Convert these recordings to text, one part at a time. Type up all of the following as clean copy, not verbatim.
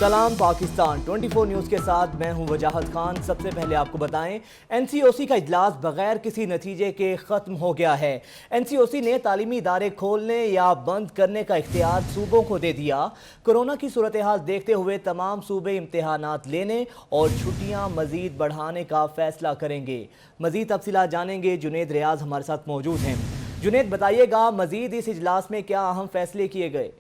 सलाम पाकिस्तान 24 न्यूज़ के साथ मैं हूं वजाहत खान। सबसे पहले आपको बताएं, एनसीओसी का इजलास बगैर किसी नतीजे के ख़त्म हो गया है। एनसीओसी ने तालीमी इदारे खोलने या बंद करने का इख्तियार सूबों को दे दिया। कोरोना की सूरत हाल देखते हुए तमाम सूबे इम्तिहानात लेने और छुट्टियाँ मज़ीद बढ़ाने का फैसला करेंगे। मज़ीद तफसीलात जानेंगे, जुनेद रियाज हमारे साथ मौजूद हैं। जुनेद, बताइएगा मज़ीद इस इजलास में क्या अहम फैसले किए गए?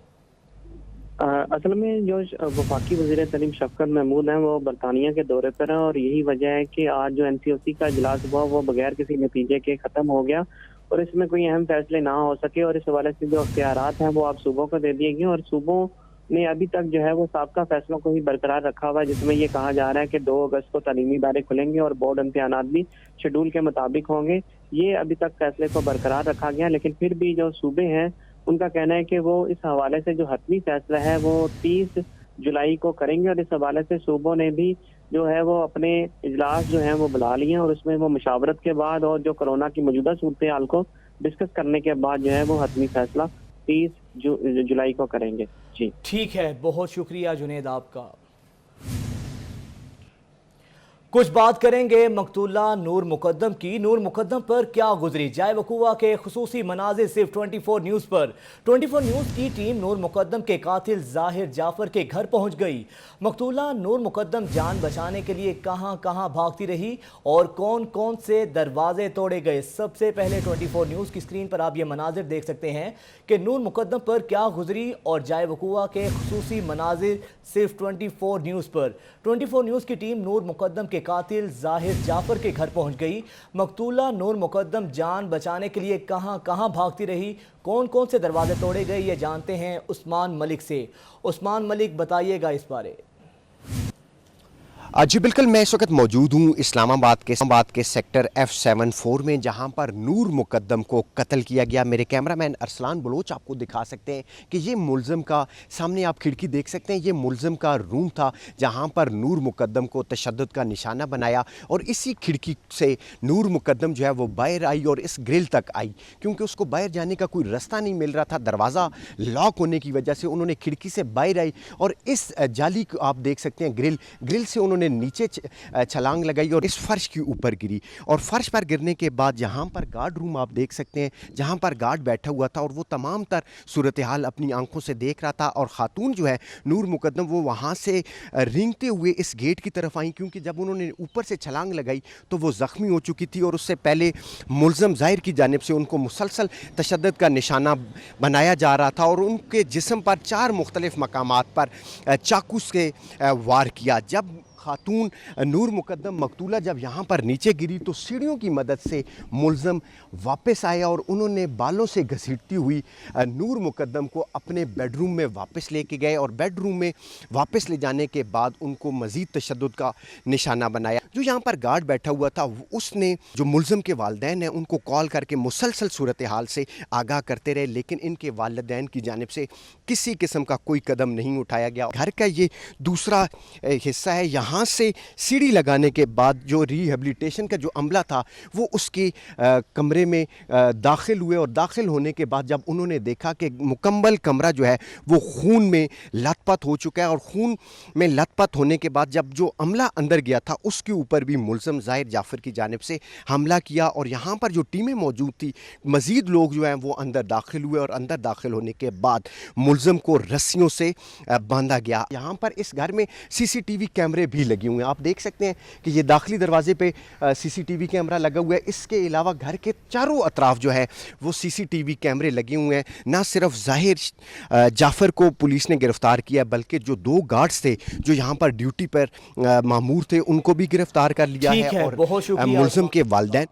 असल में जो वफाकी वज़ीर तालीम शफकत महमूद हैं वो बरतानिया के दौरे पर हैं और यही वजह है कि आज जो एनसीओसी का इजलास हुआ वो बगैर किसी नतीजे के ख़त्म हो गया और इसमें कोई अहम फैसले ना हो सके और इस हवाले से जो अख्तियारात हैं वो आप सूबों को दे दिए गए और सूबों ने अभी तक जो है वो साबका फैसलों को ही बरकरार रखा हुआ है, जिसमें ये कहा जा रहा है कि 2 अगस्त को तालीमी इदारे खुलेंगे और बोर्ड इम्तिहानात भी शेड्यूल के मुताबिक होंगे। ये अभी तक फैसले को बरकरार रखा गया, लेकिन फिर भी जो सूबे हैं उनका कहना है कि वो इस हवाले से जो हतमी फैसला है वो 30 जुलाई को करेंगे और इस हवाले से सूबों ने भी जो है वो अपने इजलास जो है वो बुला लिए और उसमें वो मुशावरत के बाद और जो कोरोना की मौजूदा सूरत हाल को डिस्कस करने के बाद जो है वो हतमी फैसला 30 जुलाई को करेंगे। जी ठीक है, बहुत शुक्रिया जुनेद आपका। कुछ बात करेंगे मकतूला नूर मुकद्दम की। नूर मुकद्दम पर क्या गुजरी, जाए वकूआ के खुसूसी मनाजिर सिर्फ 24 न्यूज़ पर। 24 न्यूज़ की टीम नूर मुकद्दम के कातिल जाहिर जाफर के घर पहुंच गई। मकतूला नूर मुकद्दम जान बचाने के लिए कहां कहां भागती रही और कौन कौन से दरवाजे तोड़े गए। सबसे पहले 24 न्यूज़ की स्क्रीन पर आप ये मनाजिर देख सकते हैं कि नूर मुकद्दम पर क्या गुजरी और जाए वकूआ के खुसूसी मनाजिर सिर्फ 24 न्यूज़ पर। 24 न्यूज़ की टीम नूर मुकद्दम के कातिल जाहिर जाफर के घर पहुंच गई। मकतूला नूर मुकद्दम जान बचाने के लिए कहां कहां भागती रही, कौन कौन से दरवाजे तोड़े गए, ये जानते हैं उस्मान मलिक से। उस्मान मलिक, बताइएगा इस बारे। जी बिल्कुल, मैं इस वक्त मौजूद हूँ इस्लामाबाद के सेक्टर F74 में, जहाँ पर नूर मुकद्दम को कत्ल किया गया। मेरे कैमरामैन अरसलान बलोच आपको दिखा सकते हैं कि ये मुलज़म का, सामने आप खिड़की देख सकते हैं, ये मुलज़म का रूम था जहाँ पर नूर मुकद्दम को तशद्दुद का निशाना बनाया और इसी खिड़की से नूर मुकद्दम जो है वो बाहर आई और इस ग्रिल तक आई, क्योंकि उसको बाहर जाने का कोई रास्ता नहीं मिल रहा था। दरवाज़ा लॉक होने की वजह से उन्होंने खिड़की से बाहर आई और इस जाली को आप देख सकते हैं, ग्रिल से उन्होंने नीचे छलांग लगाई और इस फर्श के ऊपर गिरी। और फर्श पर गिरने के बाद यहाँ पर गार्ड रूम आप देख सकते हैं, जहाँ पर गार्ड बैठा हुआ था और वो तमाम तर सूरत हाल अपनी आंखों से देख रहा था। और ख़ातून जो है नूर मुकद्दम वो वहाँ से रेंगते हुए इस गेट की तरफ आई, क्योंकि जब उन्होंने ऊपर से छलांग लगाई तो वो ज़ख्मी हो चुकी थी और उससे पहले मुलज़म ज़ाहिर की जानिब से उनको मुसलसल तशद्दुद का निशाना बनाया जा रहा था और उनके जिस्म पर 4 मुख्तलिफ मकामात पर चाकू से वार किया। जब खातून नूर मुकद्दम मकतूला जब यहाँ पर नीचे गिरी तो सीढ़ियों की मदद से मुलज़म वापस आया और उन्होंने बालों से घसीटती हुई नूर मुकद्दम को अपने बेडरूम में वापस लेके गए और बेडरूम में वापस ले जाने के बाद उनको मज़ीद तशद्दुद का निशाना बनाया। जो यहाँ पर गार्ड बैठा हुआ था उसने, जो मुलज़म के वालिदैन हैं, उनको कॉल करके मुसलसल सूरत हाल से आगाह करते रहे, लेकिन इनके वालिदैन की जानिब से किसी किस्म का कोई कदम नहीं उठाया गया। घर का ये दूसरा हिस्सा है, यहाँ से सीढ़ी लगाने के बाद जो रिहेबिलिटेशन का जो अमला था वो उसके कमरे में दाखिल हुए और दाखिल होने के बाद जब उन्होंने देखा कि मुकम्मल कमरा जो है वो खून में लथपथ हो चुका है और खून में लथपथ होने के बाद जब जो अमला अंदर गया था उसके ऊपर भी मुलज़म जाहिर जाफर की जानिब से हमला किया और यहाँ पर जो टीमें मौजूद थी, मज़ीद लोग जो हैं वो अंदर दाखिल हुए और अंदर दाखिल होने के बाद मुलज़म को रस्सियों से बांधा गया। यहाँ पर इस घर में CCTV कैमरे भी लगे हुए हैं। आप देख सकते हैं कि ये दाखिली दरवाजे पे CCTV कैमरा लगा हुआ है। इसके अलावा घर के चारों अतराफ जो है वो CCTV कैमरे लगे हुए हैं। ना सिर्फ जाहिर जाफर को पुलिस ने गिरफ्तार किया बल्कि जो 2 गार्ड्स थे जो यहाँ पर ड्यूटी पर मामूर थे उनको भी गिरफ्तार कर लिया है और मुलज़म के वालिदैन।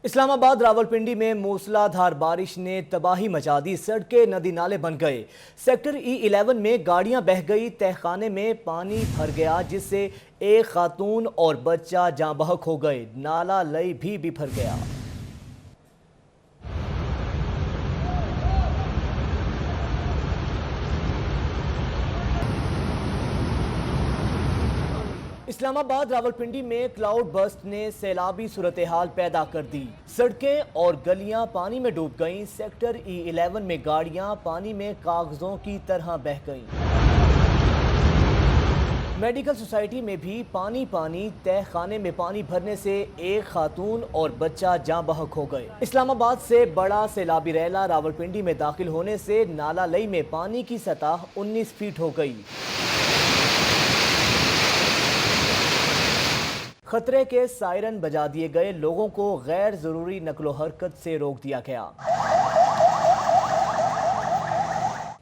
इस्लामाबाद रावलपिंडी में मूसलाधार बारिश ने तबाही मचा दी। सड़कें नदी नाले बन गए। सेक्टर E11 में गाड़ियां बह गई। तहखाने में पानी भर गया जिससे एक खातून और बच्चा जाँ बहक हो गए। नाला लई भी बिफर गया। इस्लामाबाद रावलपिंडी में क्लाउड बर्स्ट ने सैलाबी सूरत हाल पैदा कर दी। सड़कें और गलियां पानी में डूब गईं। सेक्टर E11 में गाड़ियां पानी में कागजों की तरह बह गईं। मेडिकल सोसाइटी में भी पानी तह खाने में पानी भरने से एक खातून और बच्चा जाँ बहक हो गए। इस्लामाबाद से बड़ा सैलाबी रैला रावलपिंडी में दाखिल होने से नाला लई में पानी की सतह 19 फीट हो गई। खतरे के सायरन बजा दिए गए। लोगों को गैर जरूरी नकलो हरकत से रोक दिया गया।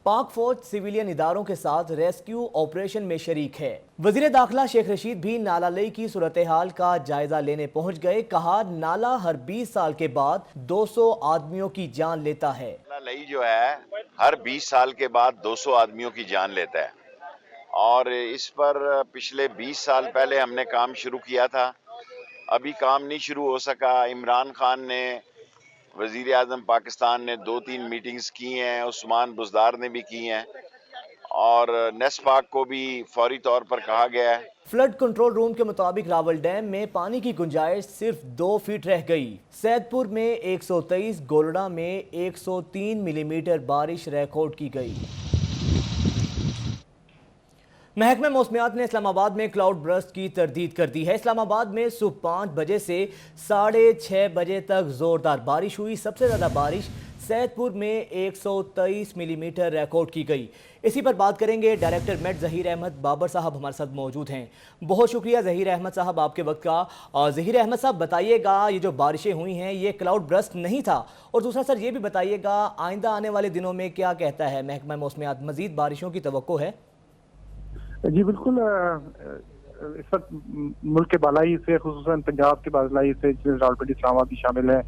पाक फौज सिविलियन इदारों के साथ रेस्क्यू ऑपरेशन में शरीक है। वजीर दाखिला शेख रशीद भी नाला लई की सूरत हाल का जायजा लेने पहुंच गए। कहा, नाला हर 20 साल के बाद 200 आदमियों की जान लेता है। नाला लई जो है हर 20 साल के बाद 200 आदमियों की जान लेता है और इस पर पिछले 20 साल पहले हमने काम शुरू किया था। अभी काम नहीं शुरू हो सका। इमरान खान ने, वजीर आज़म पाकिस्तान ने 2-3 मीटिंग्स की हैं, उस्मान बुज़दार ने भी की हैं और नेस्पाक को भी फौरी तौर पर कहा गया है। फ्लड कंट्रोल रूम के मुताबिक रावल डैम में पानी की गुंजाइश सिर्फ 2 फीट रह गई। सैदपुर में 123, गोलड़ा में 103 मिलीमीटर बारिश रिकॉर्ड की गई। महकमा मौसमियात ने इस्लामाबाद में क्लाउड बर्स्ट की तरदीद कर दी है। इस्लामाबाद में सुबह 5 बजे से 6:30 बजे तक जोरदार बारिश हुई। सबसे ज़्यादा बारिश सैदपुर में 123 मिलीमीटर रिकॉर्ड की गई। इसी पर बात करेंगे। डायरेक्टर मेट ज़हीर अहमद बाबर साहब हमारे साथ मौजूद हैं। बहुत शुक्रिया ज़हीर अहमद साहब आपके वक्त का। और ज़हीर अहमद साहब बताइएगा, ये जो बारिशें हुई हैं ये क्लाउड बर्स्ट नहीं था, और दूसरा सर ये भी बताइएगा आइंदा आने वाले दिनों में क्या कहता है महकमा मौसमियात, मज़ीद बारिशों की तवक्को है? जी बिल्कुल। इस वक्त मुल्क के बालाई से, खुसूसन पंजाब के बालाई से रावलपिंडी इस्लामाबाद भी शामिल है,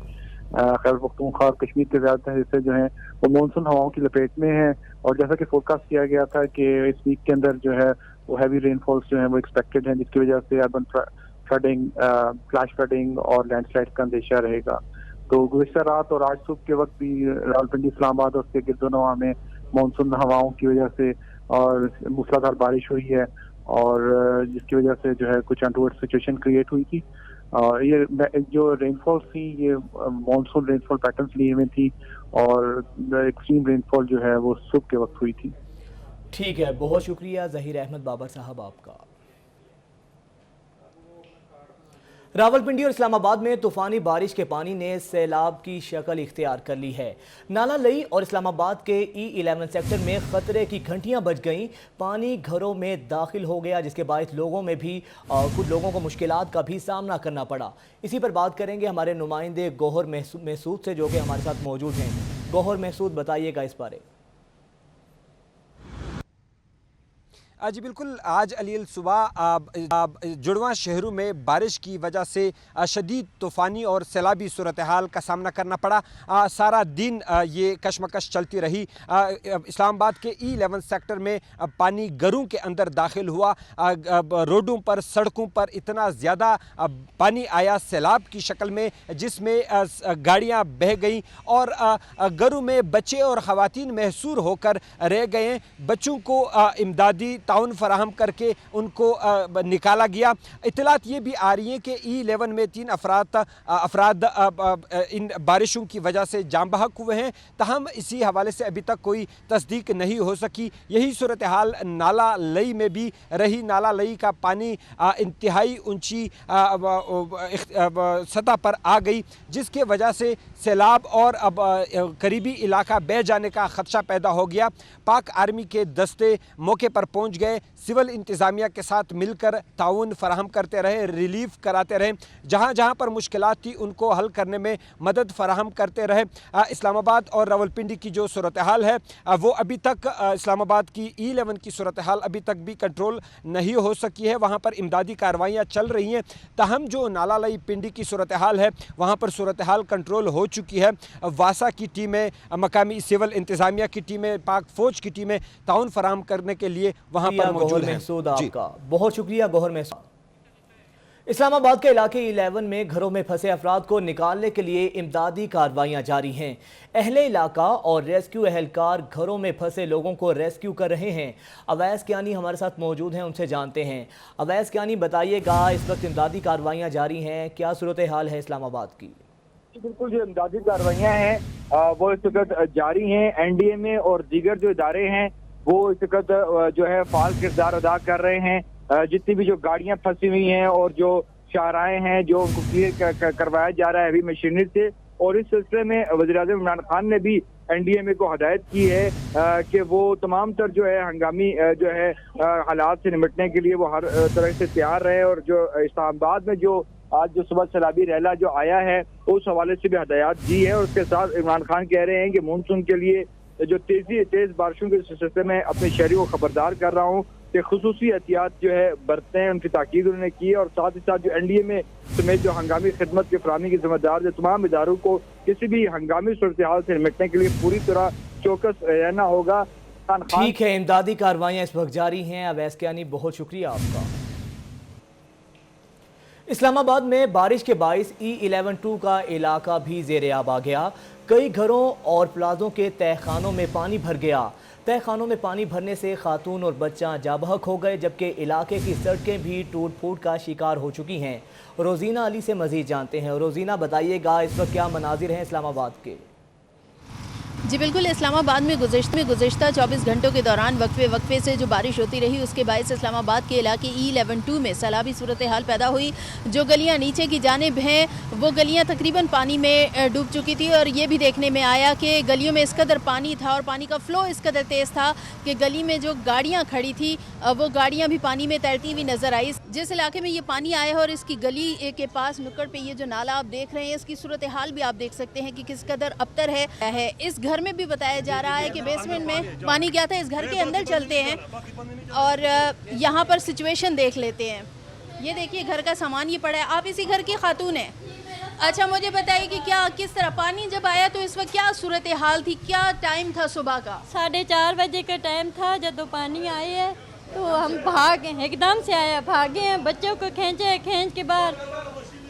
खैबर पख्तूनख्वा और कश्मीर के ज़्यादातर हिस्से जो हैं वो मानसून हवाओं की लपेट में हैं। और जैसा कि फोरकास्ट किया गया था कि इस वीक के अंदर जो है वो हैवी रेनफॉल्स जो है वो एक्सपेक्टेड हैं, जिसकी वजह से अर्बन फ्लडिंग, फ्लैश फ्लडिंग और लैंडस्लाइड का अंदेशा रहेगा। तो गुज़िश्ता रात और आज सुबह के वक्त भी रावलपिंडी इस्लामाबाद और उसके गिरदोनवा में मानसून हवाओं की वजह से और मूसलाधार बारिश हुई है, और जिसकी वजह से जो है कुछ अनटूवर्ड सिचुएशन क्रिएट हुई थी। और ये जो रेनफॉल थी ये मानसून रेनफॉल पैटर्न्स लिए हुए थी, और एक्सट्रीम रेनफॉल जो है वो सुबह के वक्त हुई थी। ठीक है, बहुत शुक्रिया ज़हीर अहमद बाबर साहब आपका। रावलपिंडी और इस्लामाबाद में तूफानी बारिश के पानी ने सैलाब की शक्ल इख्तियार कर ली है। नाला लई और इस्लामाबाद के E11 सेक्टर में खतरे की घंटियां बज गईं। पानी घरों में दाखिल हो गया, जिसके बायस लोगों में भी कुछ लोगों को मुश्किलात का भी सामना करना पड़ा। इसी पर बात करेंगे हमारे नुमाइंदे गौहर महसूद से, जो कि हमारे साथ मौजूद हैं। गौहर महसूद, बताइएगा इस बारे। जी बिल्कुल। आज अलील सुबह जुड़वा शहरों में बारिश की वजह से शदीद तूफ़ानी और सैलाबी सूरत हाल का सामना करना पड़ा। सारा दिन ये कशमकश चलती रही। इस्लामाबाद के E11 सेक्टर में पानी घरों के अंदर दाखिल हुआ। रोडों पर, सड़कों पर इतना ज़्यादा पानी आया सैलाब की शक्ल में, जिसमें गाड़ियाँ बह गईं और घरों में बच्चे और ख़वातीन महसूर होकर रह गए। बच्चों को इमदादी ताउन फराहम करके उनको निकाला गया। इतलात ये भी आ रही हैं कि E11 में 3 अफराद इन बारिशों की वजह से जाम बहक हुए हैं। तहम इसी हवाले से अभी तक कोई तस्दीक नहीं हो सकी। यही सूरत हाल नाला लई में भी रही। नाला लई का पानी इंतहाई ऊंची सतह पर आ गई, जिसके वजह से सैलाब और अब करीबी इलाका बह जाने का खदशा पैदा हो गया। पाक आर्मी के दस्ते मौके पर पहुंच गए, सिविल इंतज़ामिया के साथ मिलकर ताउन फराहम करते रहे, रिलीफ कराते रहे, जहां जहां पर मुश्किलात थी उनको हल करने में मदद फराहम करते रहे। इस्लामाबाद और रावलपिंडी की जो सूरत हाल है वो अभी तक, इस्लामाबाद की E11 की सूरत हाल अभी तक भी कंट्रोल नहीं हो सकी है। वहाँ पर इमदादी कार्रवाइयाँ चल रही हैं। तहम जो नाला लई पिंडी की सूरत हाल है वहाँ पर सूरत हाल कंट्रोल हो चुकी है। वासा की टीमें, मकामी सिविल इंतज़ामिया की टीमें, पाक फ़ौज की टीमें ताउन फराहम करने के लिए वहाँ पर मौजूद हैं। महसूद आपका बहुत शुक्रिया गौहर महसूद। इस्लामाबाद के इलाके 11 में घरों में फंसे अफराद को निकालने के लिए इमदादी कार्रवाइयां जारी हैं। अहले इलाका और रेस्क्यू एहलकार घरों में फंसे लोगों को रेस्क्यू कर रहे हैं। अवैस कियानी हमारे साथ मौजूद हैं, उनसे जानते हैं। अवैस कियानी, बताइएगा, इस वक्त इमदादी कार्रवाइयां जारी हैं, क्या सूरत हाल है इस्लामाबाद की? बिल्कुल, जो इमदादी कार्रवाइयाँ हैं वो इस वक्त जारी हैं। एनडीएमए और दीगर जो इदारे हैं वो इस वक्त जो है फाल किरदार अदा कर रहे हैं। जितनी भी जो गाड़ियां फंसी हुई हैं और जो शाहराएं हैं जो उनको क्लियर करवाया जा रहा है अभी मशीनरी से। और इस सिलसिले में वज़ीर-ए-आज़म इमरान खान ने भी एनडीएमए को हदायत की है कि वो तमाम तर जो है हंगामी जो है हालात से निपटने के लिए वो हर तरह से तैयार रहे। और जो इस्लामाबाद में जो आज जो सुबह सैलाबी रैला जो आया है उस हवाले से भी हदायत दी है। और उसके साथ इमरान खान कह रहे हैं कि मानसून के लिए जो तेज बारिशों के सिलसिले में अपने शहरियों को खबरदार कर रहा हूँ कि खुसूसी एहतियात जो है बरतें हैं, उनकी ताकीद उन्होंने की है। और साथ ही साथ जो एनडीएमए समेत जो हंगामी खिदमत के फराहमी की जिम्मेदार जो तमाम इदारों को किसी भी हंगामी सूरत हाल से निपटने के लिए पूरी तरह चौकस रहना होगा। ठीक है, इमदादी कार्रवाइयाँ इस वक्त जारी हैं। अवैस कियानी, बहुत शुक्रिया आपका। इस्लामाबाद में बारिश के बाइस E11-2 का इलाका भी ज़ेर-ए-आब आ गया। कई घरों और प्लाजों के तहखानों में पानी भर गया। तहखानों में पानी भरने से खातून और बच्चा जाबहक हो गए, जबकि इलाके की सड़कें भी टूट फूट का शिकार हो चुकी हैं। रोजीना अली से मजीद जानते हैं। रोजीना, बताइएगा, इस वक्त क्या मनाजिर हैं इस्लामाबाद के? जी बिल्कुल, इस्लामाबाद में गुज़िश्ता 24 घंटों के दौरान वक्फे से जो बारिश होती रही उसके बायस इस्लामाबाद के इलाके E11-2 में सैलाबी सूरत हाल पैदा हुई। जो गलियां नीचे की जानिब हैं वो गलियां तकरीबन पानी में डूब चुकी थी। और ये भी देखने में आया कि गलियों में इस कदर पानी था और पानी का फ़्लो इस कदर तेज़ था कि गली में जो गाड़ियाँ खड़ी थी वो गाड़ियाँ भी पानी में तैरती हुई नज़र आई। जिस इलाके में ये पानी आया है और इसकी गली के पास नुक्कड़ पे ये जो नाला आप देख रहे हैं इसकी सूरत हाल भी आप देख सकते हैं कि किस कदर अबतर है। इस घर में भी बताया जा रहा है कि बेसमेंट में पानी गया था। इस घर के अंदर चलते हैं और यहाँ पर सिचुएशन देख लेते हैं। ये देखिए, घर का सामान ये पड़ा है। आप इसी घर की खातून हैं? अच्छा, मुझे बताइए कि क्या किस तरह पानी जब आया तो इस वक्त क्या सूरत हाल थी, क्या टाइम था सुबह का? 4:30 बजे का टाइम था जब पानी आए है तो हम भागे, एकदम से आया, भागे हैं, बच्चों को खींच के बाहर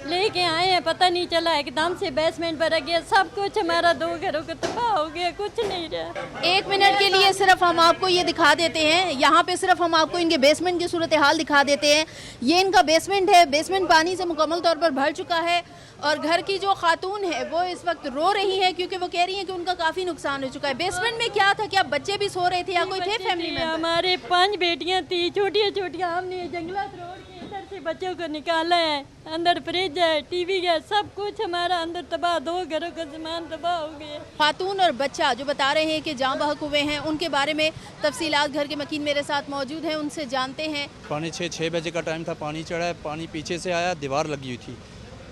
लेके आए हैं। पता नहीं चला, एकदम से बेसमेंट भर गया, सब कुछ हमारा 2 घरों को तबाह हो गया, कुछ नहीं रहा। 1 मिनट के लिए सिर्फ हम आपको ये दिखा देते हैं, यहाँ पे सिर्फ हम आपको इनके बेसमेंट की सूरत हाल दिखा देते हैं। ये इनका बेसमेंट है। बेसमेंट पानी से मुकम्मल तौर पर भर चुका है और घर की जो खातून है वो इस वक्त रो रही है क्योंकि वो कह रही है कि उनका काफ़ी नुकसान हो चुका है। बेसमेंट में क्या था? क्या बच्चे भी सो रहे थे या कोई थे फैमिली में? हमारे 5 बेटियाँ थी, छोटियाँ। हमने जंगलात रोड के इधर से बच्चों को निकाला है। अंदर फ्रिज है, टीवी है, सब कुछ हमारा अंदर तबाह, 2 घरों का सामान तबाह हो गया। खातून और बच्चा जो बता रहे हैं कि जाँ बहक हुए हैं, उनके बारे में तफसीलात घर के मकीन मेरे साथ मौजूद हैं, उनसे जानते हैं। पानी 6 बजे का टाइम था, पानी चढ़ा है, पानी पीछे से आया, दीवार लगी हुई थी,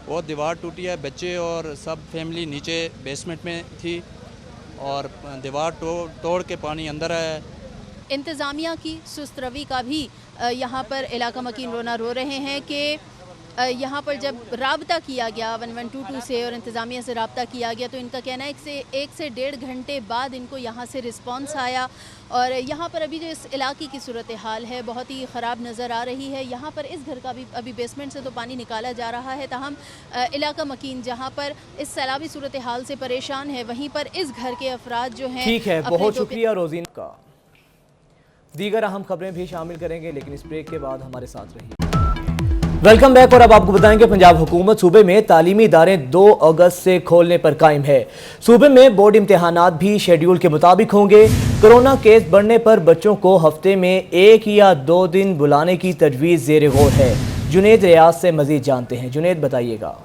वो दीवार टूटी है। बच्चे और सब फैमिली नीचे बेसमेंट में थी और दीवार तोड़ के पानी अंदर आया। इंतज़ामिया की सुस्त रवि का भी यहाँ पर इलाका मकीन रोना रो रहे हैं कि यहाँ पर जब राब्ता किया गया 1122 से और इंतज़ामिया से राब्ता किया गया तो इनका कहना है कि 1 से 1.5 घंटे बाद इनको यहाँ से रिस्पॉन्स आया। और यहाँ पर अभी जो इस इलाके की सूरत हाल है बहुत ही ख़राब नज़र आ रही है। यहाँ पर इस घर का भी अभी बेसमेंट से तो पानी निकाला जा रहा है, ताहम इलाका मकीन जहाँ पर इस सैलाबी सूरत हाल से परेशान है वहीं पर इस घर के अफराद जो हैं। ठीक है, बहुत शुक्रिया रोजीना का। दीगर अहम खबरें भी शामिल करेंगे लेकिन इस ब्रेक के बाद हमारे साथ रहिए। Welcome back. और अब आपको बताएंगे पंजाब हुकूमत सूबे में तालीमी इदारे 2 अगस्त से खोलने पर कायम है। सूबे में बोर्ड इम्तिहानात भी शेड्यूल के मुताबिक होंगे। कोरोना केस बढ़ने पर बच्चों को हफ्ते में 1 या 2 दिन बुलाने की तजवीज़ ज़ेर गौर है। जुनेद रियाज से मजीद जानते हैं। जुनेद, बताइएगा।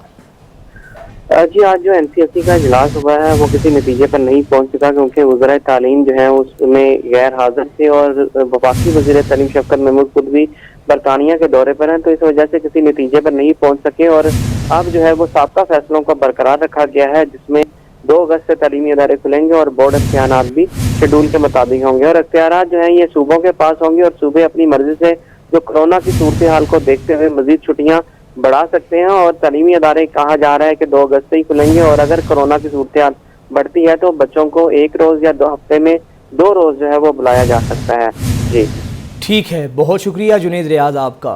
जी, आज जो NCSE का इजलास हुआ है वो किसी नतीजे पर नहीं पहुंच सका क्योंकि वज़ीर तालीम जो है उसमें गैर हाजिर थे और वफाकी वज़ीर तालीम शफकत महमूद खुद भी बरतानिया के दौरे पर हैं, तो इस वजह से किसी नतीजे पर नहीं पहुंच सके। और अब जो है वो साबका फैसलों को बरकरार रखा गया है जिसमें 2 अगस्त से तालीमी इदारे खुलेंगे और बोर्ड इम्तिहानात भी शेड्यूल के मुताबिक होंगे। और इख्तियारात जो हैं ये सूबों के पास होंगे और सूबे अपनी मर्जी से जो कोरोना की सूरत हाल को देखते हुए मजीद छुट्टियाँ बढ़ा सकते हैं। और तालीमी इदारे कहा जा रहा है कि 2 अगस्त से ही खुलेंगे और अगर कोरोना की सूरत हाल बढ़ती है तो बच्चों को 1 रोज़ या 2 हफ्ते में 2 रोज़ जो है वो बुलाया जा सकता है। जी ठीक है, बहुत शुक्रिया जुनेद रियाज आपका।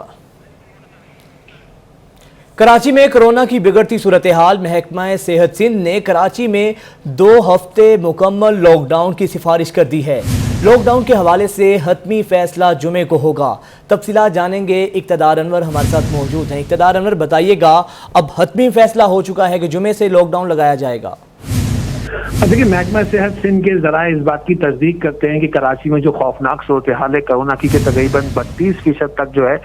कराची में कोरोना की बिगड़ती सूरत हाल, महकमा सेहत सिंध ने कराची में 2 हफ्ते मुकम्मल लॉकडाउन की सिफारिश कर दी है। लॉकडाउन के हवाले से हतमी फैसला जुमे को होगा। तफसीलात जानेंगे, इक़्तिदार अनवर हमारे साथ मौजूद हैं। इक़्तिदार अनवर, बताइएगा, अब हतमी फैसला हो चुका है कि जुमे से लॉकडाउन लगाया जाएगा? देखिए, महकमा सेहत सिंध के जराए इस बात की तस्दीक करते हैं कि कराची में जो खौफनाक सूरत हाल है कोरोना की के तकरीबन 32% तक जो है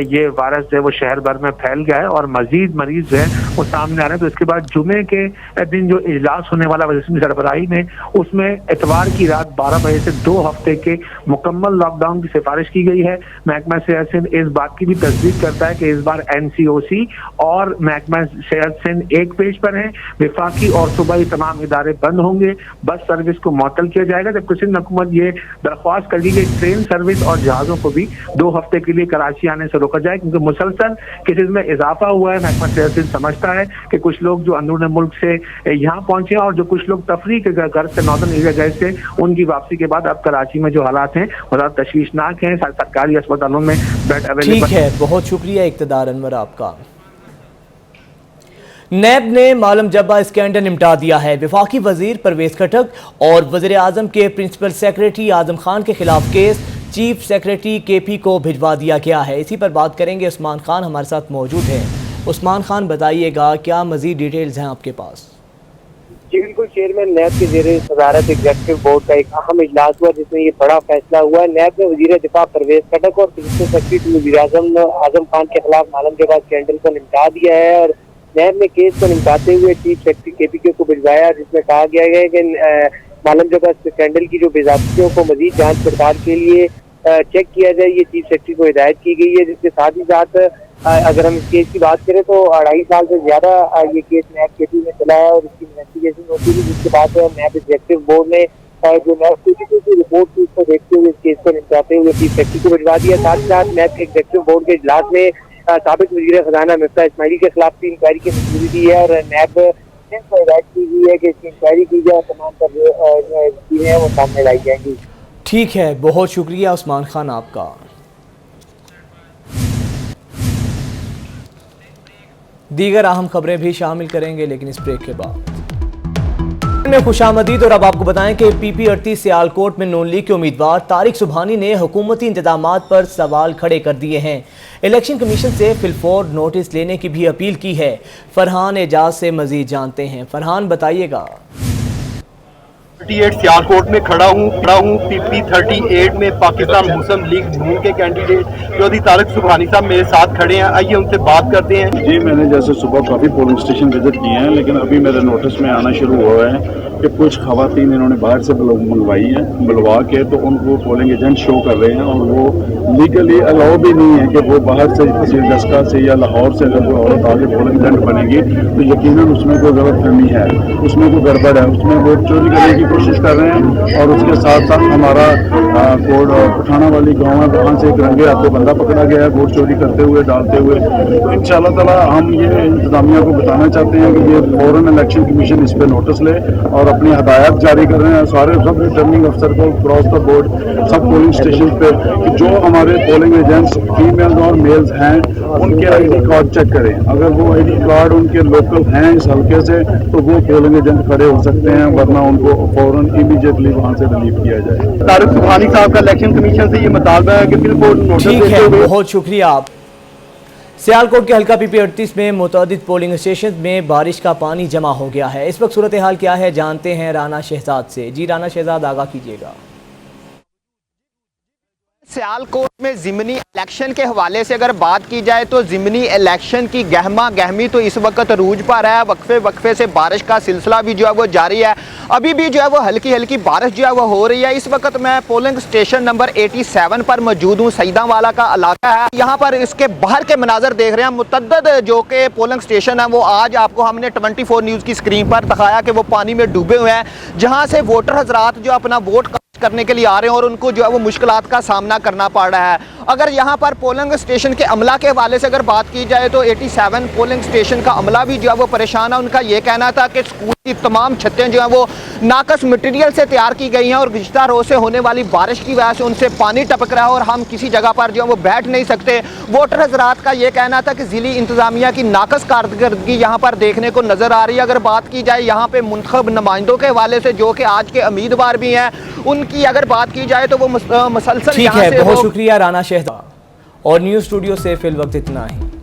ये वायरस जो है वो शहर भर में फैल गया है और मजीद मरीज जो है वो सामने आ रहे हैं। तो इसके बाद जुमे के दिन जो इजलास होने वाला वज़ीर सरबराही में, उसमें इतवार की रात 12 बजे से 2 हफ्ते के मुकम्मल लॉकडाउन की सिफारिश की गई है। महकमा सेहत सिंध इस बात की भी तस्दीक करता है कि इस बार NCOC और महकमा सेहत सिंध एक पेज पर है। विफाकी और सूबाई तमाम इदारे बंद होंगे, बस सर्विस को मुअत्तल किया जाएगा, जबकि सिंध हुकूमत ये दरख्वास्त कर दी गई ट्रेन सर्विस और जहाजों को भी 2 हफ्ते के लिए कराची आने से रोका जाए, क्योंकि मुसलसल केसेस में इजाफा हुआ है। महकमा सेहत सिंध समझता है कि कुछ लोग जो अंदरूनी मुल्क से यहाँ पहुंचे और जो कुछ लोग तफरीह के घर से नॉर्दर्न एरिया गए थे, उनकी वापसी के बाद अब कराची में जो हालात हैं वो ज़्यादा तशवीशनाक हैं। सरकारी अस्पतालों में बेड अवेलेबल। ठीक है, बहुत शुक्रिया इक़्तिदार अनवर आपका। नैब ने मालूम जब्बा स्कैंडल निपटा दिया है। वफाकी वजीर परवेज खटक और वज़ीर आज़म के प्रिंसिपल सेक्रेटरी आजम खान के खिलाफ केस चीफ सेक्रेटरी KP को भिजवा दिया गया है। इसी पर बात करेंगे, उस्मान खान हमारे साथ मौजूद हैं। उस्मान खान, बताइएगा, क्या मजीद डिटेल्स हैं आपके पास? जी बिल्कुल, चेयरमैन नैब के ज़ेरे सदारत एग्जीक्यूटिव बोर्ड का एक अहम इजलास हुआ जिसमें ये बड़ा फैसला हुआ। नैब ने वजीर दिफा परवेज खटक और प्रिंसिपल सेक्रेटरी वज़ीर आजम खान के खिलाफ मालूम जब्बा स्कैंडल को निपटा दिया है और नैब ने केस को निपटाते हुए चीफ सेक्रेटरी KP को भिजवाया, जिसमें कहा गया है कि मालूम जब्बा स्कैंडल की जो बेज़ाब्तियों को मजीद जांच पड़ताल के लिए चेक किया जाए, ये चीफ सेक्रेटरी को हिदायत की गई है। जिसके साथ ही साथ अगर हम इस केस की बात करें तो 2.5 साल से ज्यादा ये केस नैब KP में चला है और इसकी इन्वेस्टिगेशन होती है, जिसके बाद नैब एग्जीक्यूटिव बोर्ड ने जो नैब KP की रिपोर्ट थी उसको देखते हुए इस केस को निपटाते हुए चीफ सेक्रेटरी को भिजवा दिया। साथ ही साथ नैब के एग्जीक्यूटिव बोर्ड के इजलास में साबिक वज़ीर खजाना मिफ्ता इस्माइली के खिलाफ भी इंक्वायरी की मंजूरी दी है और नैब को हिदायत की गई है कि इसकी इंक्वायरी की जाए, तमाम पर चीजें हैं वो सामने लाई जाएंगी। ठीक है, बहुत शुक्रिया उस्मान खान आपका। दीगर अहम खबरें भी शामिल करेंगे, लेकिन इस ब्रेक के बाद में खुशामदीद। और अब आपको बताएं कि PP 38 सियालकोट में नून लीग के उम्मीदवार तारिक सुबहानी ने हुकूमती इंतजामात पर सवाल खड़े कर दिए हैं। इलेक्शन कमीशन से फिलफौर नोटिस लेने की भी अपील की है। फरहान एजाज से मजीद जानते हैं। फरहान, बताइएगा। 38 सियालकोट में खड़ा हूँ PP 38 में पाकिस्तान मुस्लिम लीग नून के कैंडिडेट चौधरी तारिक सुबहानी साहब मेरे साथ खड़े हैं। आइए उनसे बात करते हैं। जी, मैंने जैसे सुबह काफ़ी पोलिंग स्टेशन विजिट किए हैं, लेकिन अभी मेरे नोटिस में आना शुरू हुआ है कि कुछ खवातीन इन्होंने बाहर से मंगवाई हैं, बुलवा के तो उनको पोलिंग एजेंट शो कर रहे हैं और वो लीगली अलाउ भी नहीं है कि वो बाहर से किसी दस्का से या लाहौर से अगर कोई औरत आगे पोलिंग एजेंट बनेगी तो यकीनन उसमें कोई गलतफहमी है, उसमें कोई गड़बड़ है, उसमें वोट चोरी करने की कोशिश कर रहे हैं। और उसके साथ साथ हमारा कोड पठाना वाली गाँव है, वहाँ से एक रंगे हाथों बंदा पकड़ा गया है वोट चोरी करते हुए, डालते हुए। तो इंशाअल्लाह ताला हम ये इंतजामिया को बताना चाहते हैं कि ये फौरन इलेक्शन कमीशन इस पर नोटिस ले और अपनी हदायत जारी कर रहे हैं सारे सब रिटर्निंग अफसर को क्रॉस द बोर्ड सब पोलिंग स्टेशन पे कि जो हमारे पोलिंग एजेंट्स फीमेल्स और मेल्स हैं उनके ID कार्ड चेक करें। अगर वो ID कार्ड उनके लोकल हैं इस हल्के से तो वो पोलिंग एजेंट खड़े हो सकते हैं, वरना उनको फौरन इमीडिएटली वहाँ से रिलीव किया जाए। तारिक सुबहानी साहब का इलेक्शन कमीशन से ये मुतालबा है कि बिल्कुल नोटिस देते हुए। बहुत शुक्रिया आप। सियालकोट के हल्का PP 38 में मुतअद्दिद पोलिंग स्टेशन में बारिश का पानी जमा हो गया है। इस वक्त सूरत हाल क्या है, जानते हैं राना शहजाद से। जी राना शहजाद, आगाह कीजिएगा। सियालकोट में ज़िमनी इलेक्शन के हवाले से अगर बात की जाए तो ज़िमनी इलेक्शन की गहमा गहमी तो इस वक्त रूज पर है। वक्फे से बारिश का सिलसिला भी जो है वो जारी है। अभी भी जो है वो हल्की हल्की बारिश जो है वो हो रही है। इस वक्त मैं पोलिंग स्टेशन नंबर 87 पर मौजूद हूँ। सईदावाला का इलाका है, यहाँ पर इसके बाहर के मनाजर देख रहे हैं। मुतअद्दिद जो कि पोलिंग स्टेशन है वो आज आपको हमने 24 न्यूज़ की स्क्रीन पर दिखाया कि वो पानी में डूबे हुए हैं, जहाँ से वोटर हजरात जो अपना वोट करने के लिए आ रहे हैं और उनको जो है वो मुश्किलात का सामना करना पड़ रहा है। अगर यहाँ पर पोलिंग स्टेशन के अमला के हवाले से अगर बात की जाए तो 87 पोलिंग स्टेशन का अमला भी जो है वो परेशान है। उनका ये कहना था कि स्कूल ये तमाम छतें जो हैं वो नाकस मटेरियल से तैयार की गई हैं और गुज़िश्ता रोज़ से होने वाली बारिश की वजह से उनसे पानी टपक रहा है और हम किसी जगह पर जो है वो बैठ नहीं सकते। वोटर हजरात का ये कहना था कि ज़िली इंतज़ामिया की नाकस कारकर्दगी यहाँ पर देखने को नज़र आ रही है। अगर बात की जाए यहाँ पे मुंतखब नुमाइंदों के हवाले से जो कि आज के उम्मीदवार भी हैं, उनकी अगर बात की जाए तो वो मुसलसल ठीक है, बहुत शुक्रिया राना शहजाद। और न्यूज़ स्टूडियो से फिल वक्त इतना ही।